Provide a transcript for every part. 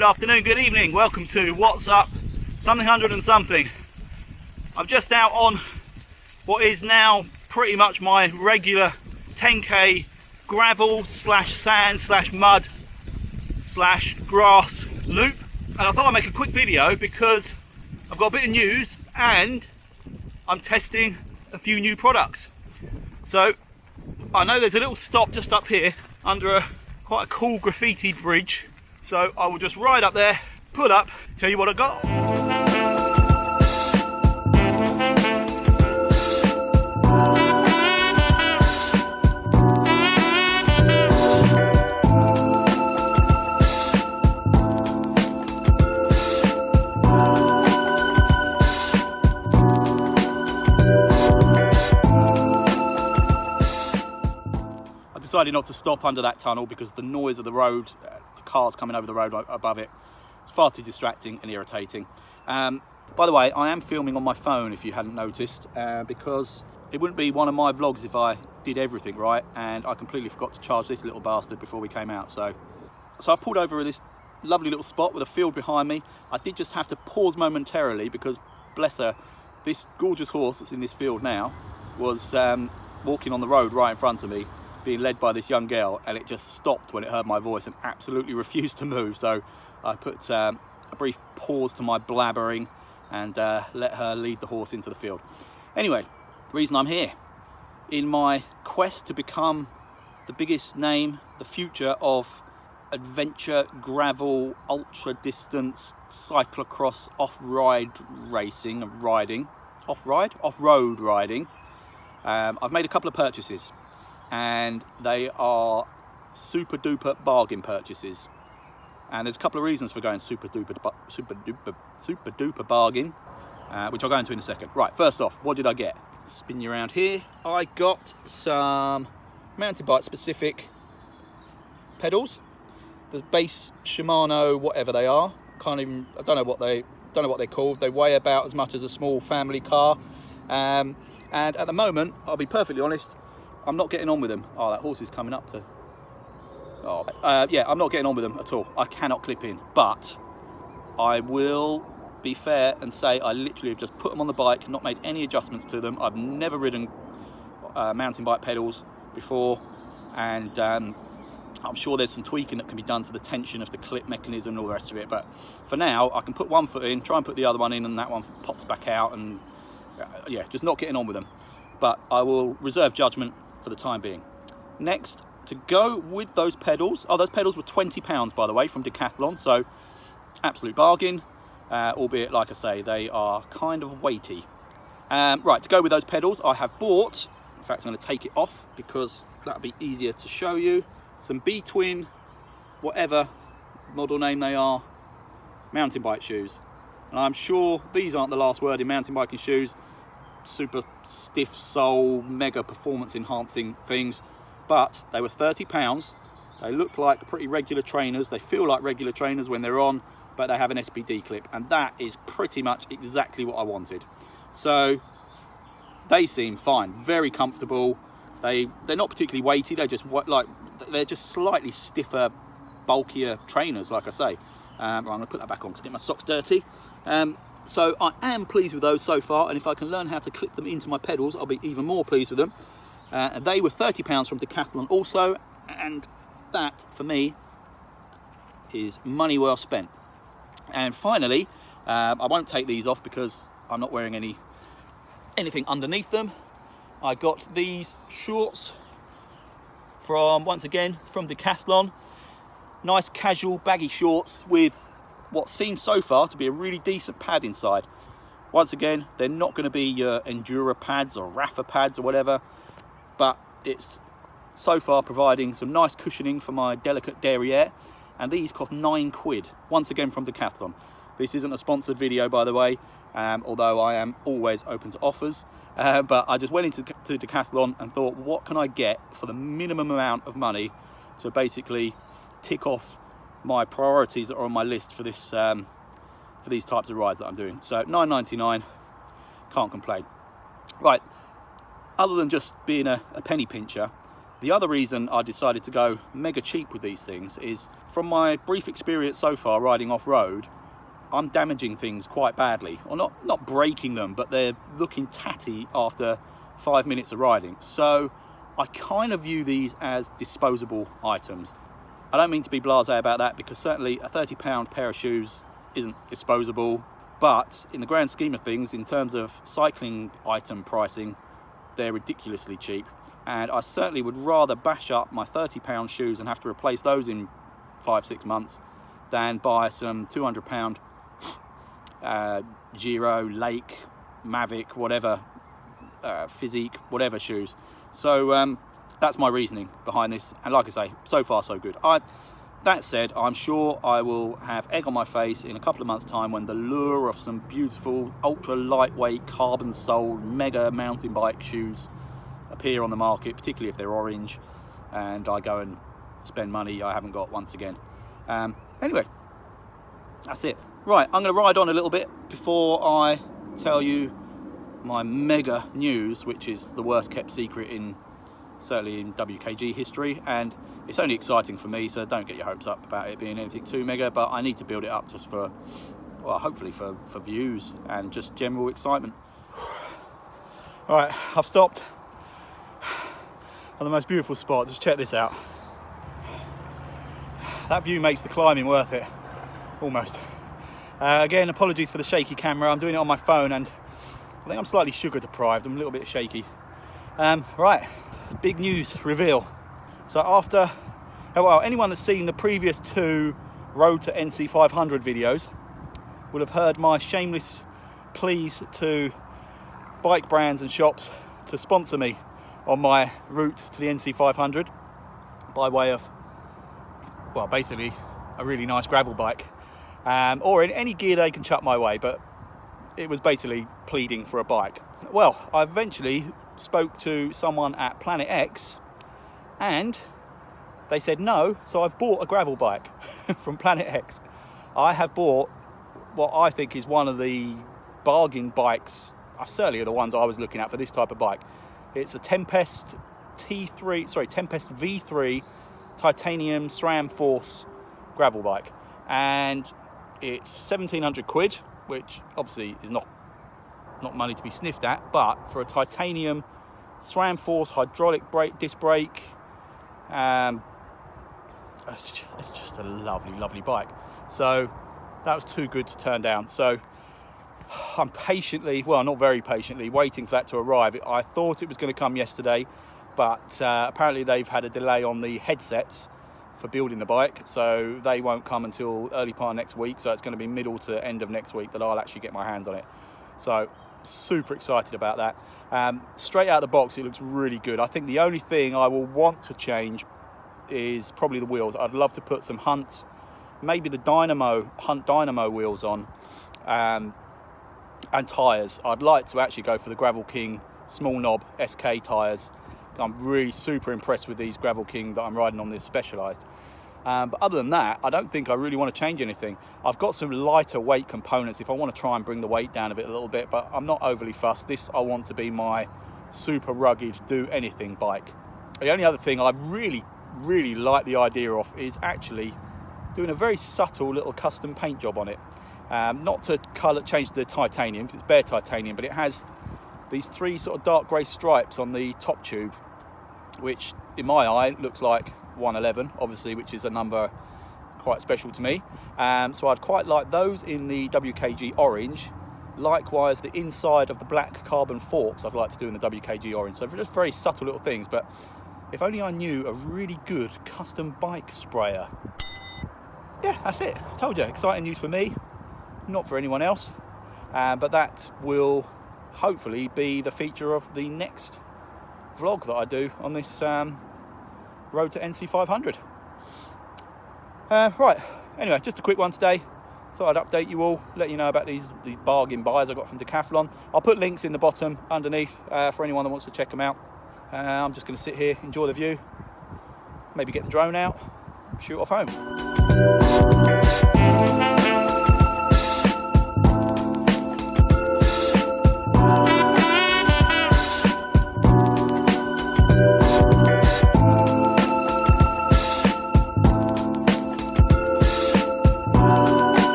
good afternoon, good evening. Welcome to What's Up, something hundred and something. I'm just out on what is now pretty much my regular 10k gravel slash sand slash mud slash grass loop. And I thought I'd make a quick video because I've got a bit of news and I'm testing a few new products. So I know there's a little stop just up here under quite a cool graffiti bridge. So I will just ride up there, pull up, tell you what I got. I decided not to stop under that tunnel because the noise of the road, the cars coming over the road above it, it's far too distracting and irritating. By the way, I am filming on my phone if you hadn't noticed, because it wouldn't be one of my vlogs if I did everything right, and I completely forgot to charge this little bastard before we came out. So I've pulled over this lovely little spot with a field behind me. I did just have to pause momentarily because, bless her, this gorgeous horse that's in this field now was walking on the road right in front of me, being led by this young girl, and it just stopped when it heard my voice and absolutely refused to move. So I put a brief pause to my blabbering and let her lead the horse into the field. Anyway, reason I'm here, in my quest to become the biggest name, the future of adventure, gravel, ultra distance, cyclocross, off-ride racing and riding, off-road riding, I've made a couple of purchases. And they are super duper bargain purchases, and there's a couple of reasons for going super duper bargain, which I'll go into in a second. Right, first off, what did I get? Spin you around here. I got some mountain bike specific pedals, the base Shimano, whatever they are. I don't know what they're called. They weigh about as much as a small family car, and at the moment, I'll be perfectly honest, I'm not getting on with them. Oh, that horse is coming up to... yeah, I'm not getting on with them at all. I cannot clip in. But I will be fair and say I literally have just put them on the bike, not made any adjustments to them. I've never ridden mountain bike pedals before. And I'm sure there's some tweaking that can be done to the tension of the clip mechanism and all the rest of it. But for now, I can put one foot in, try and put the other one in, and that one pops back out. And yeah, just not getting on with them. But I will reserve judgment for the time being. Next, to go with those pedals, those pedals were £20 by the way from Decathlon, so absolute bargain, albeit like I say, they are kind of weighty. Right, to go with those pedals, I have bought, in fact I'm going to take it off because that'll be easier to show you, some B-Twin, whatever model name they are, mountain bike shoes. And I'm sure these aren't the last word in mountain biking shoes. Super stiff sole, mega performance enhancing things, but they were £30. They look like pretty regular trainers. They feel like regular trainers when they're on, but they have an SPD clip, and that is pretty much exactly what I wanted. So they seem fine, very comfortable. They're not particularly weighty. They're just slightly stiffer, bulkier trainers, like I say. I'm going to put that back on because I get my socks dirty. So I am pleased with those so far, and if I can learn how to clip them into my pedals, I'll be even more pleased with them. They were £30 from Decathlon also, and that, for me, is money well spent. And finally, I won't take these off because I'm not wearing anything underneath them. I got these shorts once again, from Decathlon. Nice casual baggy shorts with what seems so far to be a really decent pad inside. Once again, they're not going to be your Endura pads or Rafa pads or whatever, but it's so far providing some nice cushioning for my delicate derriere, and these cost £9, once again from Decathlon. This isn't a sponsored video, by the way, although I am always open to offers, but I just went into Decathlon and thought, what can I get for the minimum amount of money to basically tick off my priorities that are on my list for this for these types of rides that I'm doing. So $9.99, can't complain. Right, other than just being a penny pincher, The other reason I decided to go mega cheap with these things is, from my brief experience so far riding off-road, I'm damaging things quite badly, or not breaking them, but they're looking tatty after 5 minutes of riding. So I kind of view these as disposable items. I don't mean to be blasé about that, because certainly a £30 pair of shoes isn't disposable, but in the grand scheme of things, in terms of cycling item pricing, they're ridiculously cheap. And I certainly would rather bash up my £30 shoes and have to replace those in 5-6 months than buy some £200 Giro, Lake, Mavic, whatever, Physique, whatever shoes. So that's my reasoning behind this. And like I say, so far so good. That said, I'm sure I will have egg on my face in a couple of months' time when the lure of some beautiful, ultra lightweight, carbon soled, mega mountain bike shoes appear on the market, particularly if they're orange, and I go and spend money I haven't got once again. Anyway, that's it. Right, I'm going to ride on a little bit before I tell you my mega news, which is the worst kept secret certainly in WKG history, and it's only exciting for me, so don't get your hopes up about it being anything too mega, but I need to build it up just for, well, hopefully for views and just general excitement. All right, I've stopped at the most beautiful spot. Just check this out. That view makes the climbing worth it, almost. Again, apologies for the shaky camera. I'm doing it on my phone, and I think I'm slightly sugar deprived. I'm a little bit shaky. Right, big news reveal. So after, well, anyone that's seen the previous 2 Road to NC500 videos will have heard my shameless pleas to bike brands and shops to sponsor me on my route to the NC500 by way of, well, basically a really nice gravel bike, or in any gear they can chuck my way, but it was basically pleading for a bike. Well, I eventually spoke to someone at Planet X and they said no, so I've bought a gravel bike from Planet X. I have bought what I think is one of the bargain bikes, certainly the ones I was looking at for this type of bike. It's a Tempest V3 titanium SRAM Force gravel bike, and it's 1,700 quid, which obviously is not money to be sniffed at, but for a titanium SRAM Force hydraulic disc brake, it's just a lovely bike. So that was too good to turn down. So I'm patiently, well, not very patiently, waiting for that to arrive. I thought it was going to come yesterday, but apparently they've had a delay on the headsets for building the bike, so they won't come until early part of next week. So it's going to be middle to end of next week that I'll actually get my hands on it. So super excited about that. Straight out of the box, it looks really good. I think the only thing I will want to change is probably the wheels. I'd love to put some Hunt, maybe the Hunt Dynamo wheels on, and tyres. I'd like to actually go for the Gravel King small knob SK tyres. I'm really super impressed with these Gravel King that I'm riding on, this Specialized. But other than that, I don't think I really want to change anything. I've got some lighter weight components if I want to try and bring the weight down a little bit, but I'm not overly fussed. This I want to be my super rugged, do anything bike. The only other thing I really like the idea of is actually doing a very subtle little custom paint job on it. Not to change the titanium, because it's bare titanium, but it has these 3 sort of dark grey stripes on the top tube, which in my eye looks like 111, obviously, which is a number quite special to me. So I'd quite like those in the WKG orange. Likewise, the inside of the black carbon forks I'd like to do in the WKG orange. So just very subtle little things, but if only I knew a really good custom bike sprayer. Yeah, that's it. I told you, exciting news for me, not for anyone else. But that will hopefully be the feature of the next vlog that I do on this road to NC500. Right, anyway, just a quick one today. Thought I'd update you all, let you know about these bargain buys I got from Decathlon. I'll put links in the bottom underneath for anyone that wants to check them out. I'm just going to sit here, enjoy the view, maybe get the drone out, shoot off home.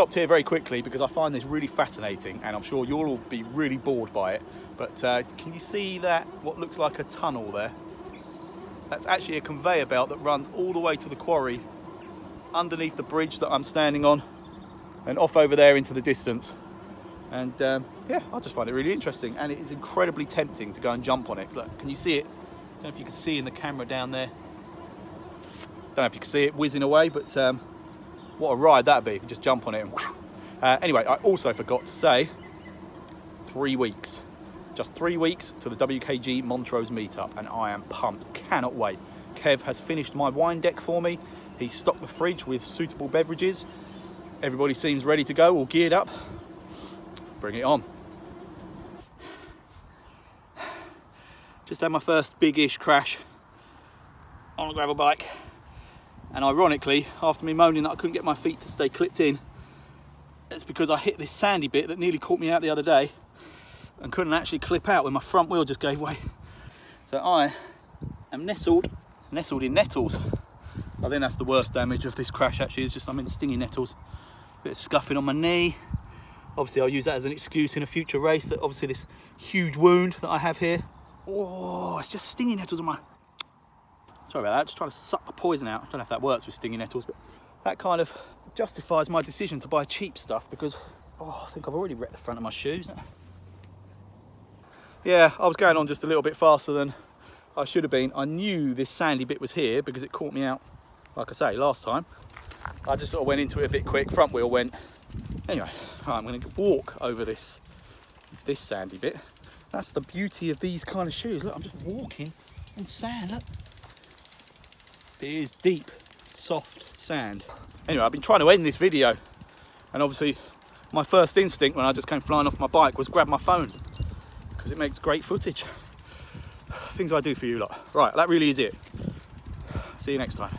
stopped here very quickly because I find this really fascinating, and I'm sure you'll all be really bored by it. But can you see that, what looks like a tunnel there? That's actually a conveyor belt that runs all the way to the quarry, underneath the bridge that I'm standing on, and off over there into the distance. And yeah, I just find it really interesting, and it is incredibly tempting to go and jump on it. Look, can you see it? Don't know if you can see in the camera down there. Don't know if you can see it whizzing away, but what a ride that'd be if you just jump on it. And anyway, I also forgot to say, 3 weeks. Just 3 weeks to the WKG Montrose meetup, and I am pumped, cannot wait. Kev has finished my wine deck for me. He's stocked the fridge with suitable beverages. Everybody seems ready to go, all geared up. Bring it on. Just had my first big-ish crash on a gravel bike. And ironically, after me moaning that I couldn't get my feet to stay clipped in, it's because I hit this sandy bit that nearly caught me out the other day and couldn't actually clip out when my front wheel just gave way. So I am nestled in nettles. I think that's the worst damage of this crash actually, is just I'm in stinging nettles. Bit of scuffing on my knee. Obviously I'll use that as an excuse in a future race, that obviously this huge wound that I have here. Oh, it's just stinging nettles on my... Sorry about that, just trying to suck the poison out. I don't know if that works with stinging nettles, but that kind of justifies my decision to buy cheap stuff, because I think I've already wrecked the front of my shoes. Yeah, I was going on just a little bit faster than I should have been. I knew this sandy bit was here because it caught me out, like I say, last time. I just sort of went into it a bit quick, front wheel went. Anyway, right, I'm going to walk over this sandy bit. That's the beauty of these kind of shoes. Look, I'm just walking on sand, look. It is deep, soft sand. Anyway, I've been trying to end this video, and obviously my first instinct when I just came flying off my bike was grab my phone, because it makes great footage. Things I do for you lot. Right, that really is it. See you next time.